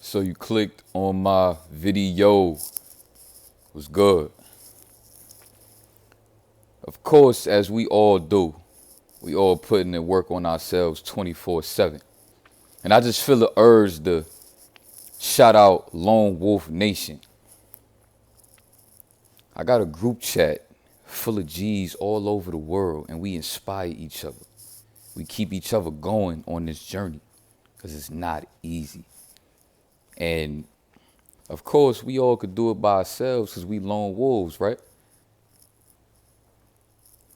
So you clicked on my video. Was good. Of course, as we all do, we all putting in work on ourselves 24/7. And I just feel the urge to shout out Lone Wolf Nation. I got a group chat full of G's all over the world, and we inspire each other. We keep each other going on this journey because it's not easy. And of course, we all could do it by ourselves because we lone wolves, right?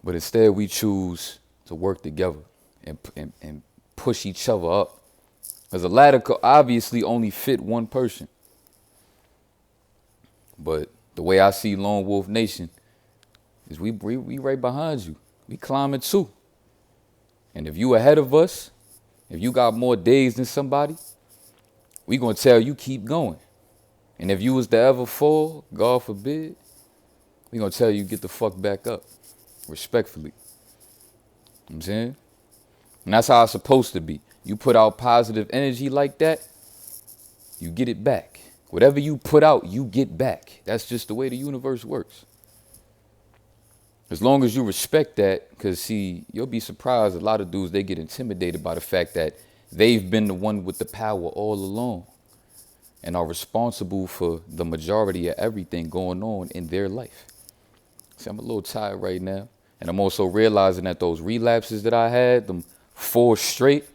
But instead, we choose to work together and push each other up. Because a ladder could obviously only fit one person. But the way I see Lone Wolf Nation is we right behind you. We climbing too. And if you ahead of us, if you got more days than somebody, we gonna tell you keep going. And if you was to ever fall, God forbid, we gonna tell you get the fuck back up, respectfully. You know what I'm saying? And that's how it's supposed to be. You put out positive energy like that, you get it back. Whatever you put out, you get back. That's just the way the universe works. As long as you respect that, because see, you'll be surprised, a lot of dudes, they get intimidated by the fact that they've been the one with the power all along and are responsible for the majority of everything going on in their life. See, I'm a little tired right now. And I'm also realizing that those relapses that I had, them 4 straight,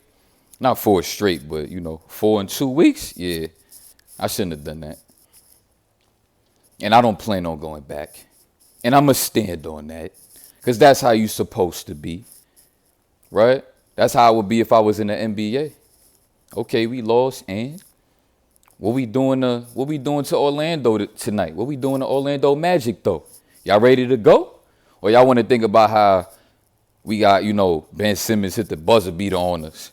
not 4 straight, but, 4 in 2 weeks, yeah, I shouldn't have done that. And I don't plan on going back. And I'm going to stand on that because that's how you're supposed to be, right? That's how it would be if I was in the NBA. Okay, we lost, and what we doing to Orlando tonight? What we doing to Orlando Magic, though? Y'all ready to go? Or y'all want to think about how we got, Ben Simmons hit the buzzer beater on us.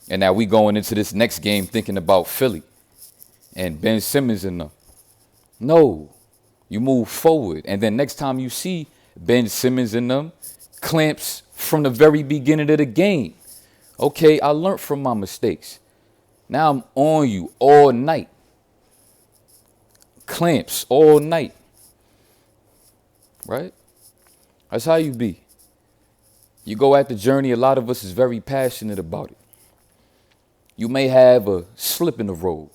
And now we going into this next game thinking about Philly and Ben Simmons and them. No, you move forward. And then next time you see Ben Simmons and them, clamps from the very beginning of the game. Okay, I learned from my mistakes. Now I'm on you all night. Clamps all night. Right? That's how you be. You go at the journey, a lot of us is very passionate about it. You may have a slip in the road.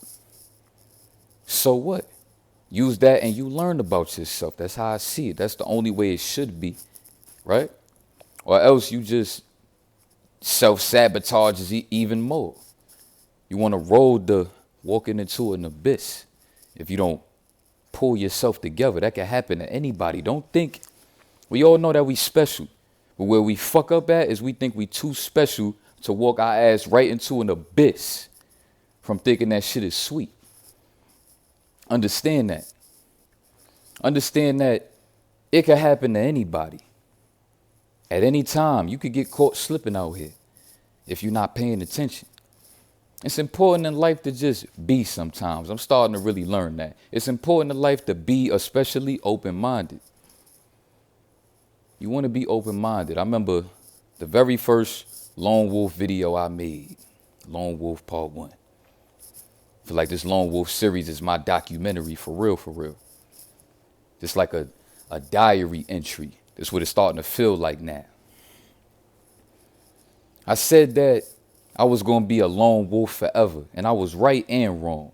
So what? Use that and you learn about yourself. That's how I see it. That's the only way it should be, right? Or else you just self-sabotage even more. You want to walking into an abyss if you don't pull yourself together. That can happen to anybody. Don't think, we all know that we special. But where we fuck up at is we think we too special to walk our ass right into an abyss from thinking that shit is sweet. Understand that. Understand that it could happen to anybody. At any time, you could get caught slipping out here if you're not paying attention. It's important in life to just be sometimes. I'm starting to really learn that. It's important in life to be especially open-minded. You want to be open-minded. I remember the very first Lone Wolf video I made, Lone Wolf Part 1. I feel like this Lone Wolf series is my documentary for real, for real. Just like a diary entry. That's what it's starting to feel like now. I said that I was going to be a lone wolf forever, and I was right and wrong.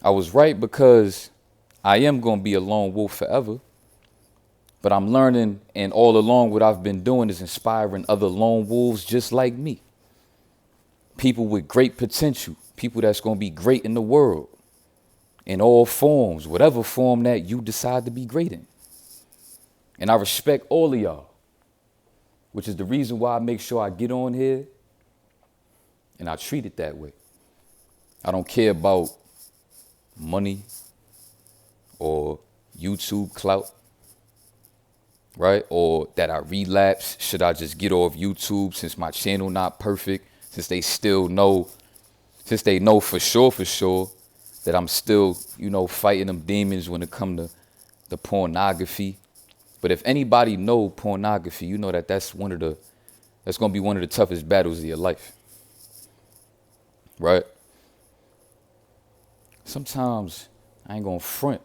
I was right because I am going to be a lone wolf forever, but I'm learning, and all along what I've been doing is inspiring other lone wolves just like me. People with great potential, people that's going to be great in the world, in all forms, whatever form that you decide to be great in. And I respect all of y'all, which is the reason why I make sure I get on here and I treat it that way. I don't care about money or YouTube clout, right? Or that I relapse. Should I just get off YouTube since my channel not perfect? Since they know for sure that I'm still, fighting them demons when it comes to the pornography. But if anybody know pornography, you know that that's going to be one of the toughest battles of your life. Right? sometimes I ain't gonna front.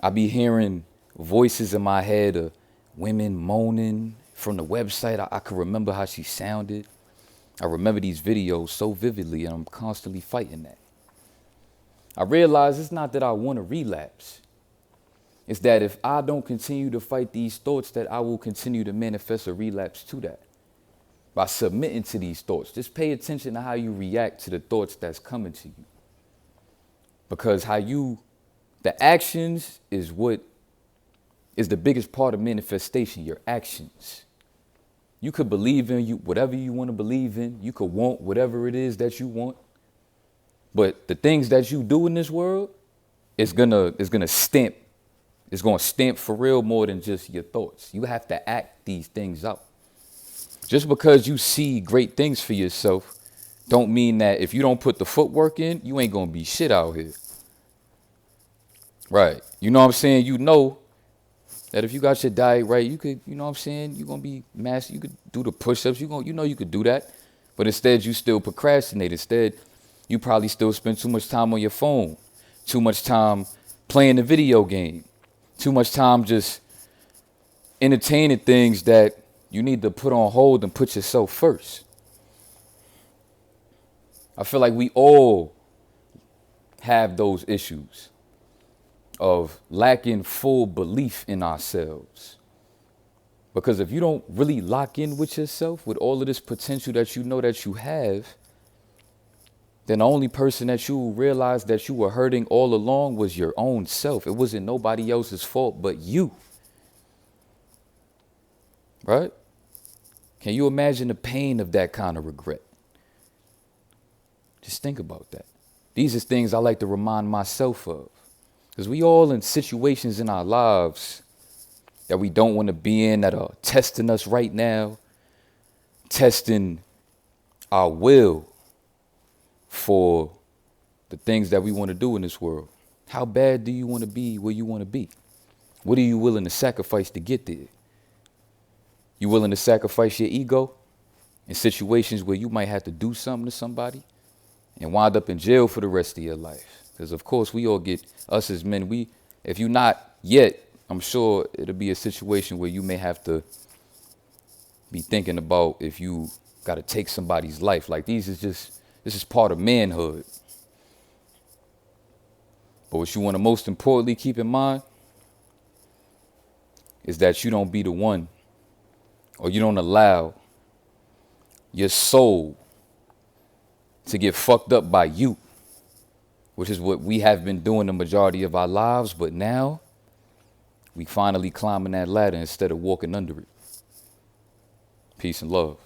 I be hearing voices in my head of women moaning from the website. I can remember how she sounded. I remember these videos so vividly, and I'm constantly fighting that. I realize it's not that I want to relapse. It's that if I don't continue to fight these thoughts, that I will continue to manifest a relapse to that. By submitting to these thoughts, just pay attention to how you react to the thoughts that's coming to you. Because the actions is what is the biggest part of manifestation, your actions. You could believe in whatever you want to believe in. You could want whatever it is that you want. But the things that you do in this world is gonna stamp. It's gonna stamp for real more than just your thoughts. You have to act these things out. Just because you see great things for yourself, don't mean that if you don't put the footwork in, you ain't gonna be shit out here. Right. You know what I'm saying? You know that if you got your diet right, you could, you know what I'm saying, you're gonna be master. You could do the push-ups, you could do that. But instead you still procrastinate. Instead, you probably still spend too much time on your phone, too much time playing the video game, too much time just entertaining things that you need to put on hold and put yourself first. I feel like we all have those issues of lacking full belief in ourselves. Because if you don't really lock in with yourself, with all of this potential that you know that you have, then the only person that you realize that you were hurting all along was your own self. It wasn't nobody else's fault but you. Right? Can you imagine the pain of that kind of regret? Just think about that. These are things I like to remind myself of. Because we all in situations in our lives that we don't want to be in, that are testing us right now, testing our will for the things that we want to do in this world. How bad do you want to be where you want to be? What are you willing to sacrifice to get there? You willing to sacrifice your ego in situations where you might have to do something to somebody and wind up in jail for the rest of your life? Because, of course, we all get, us as men, if you're not yet, I'm sure it'll be a situation where you may have to be thinking about if you got to take somebody's life. Like, this is part of manhood. But what you want to most importantly keep in mind is that you don't be the one, or you don't allow your soul to get fucked up by you, which is what we have been doing the majority of our lives. But now we finally climbing that ladder instead of walking under it. Peace and love.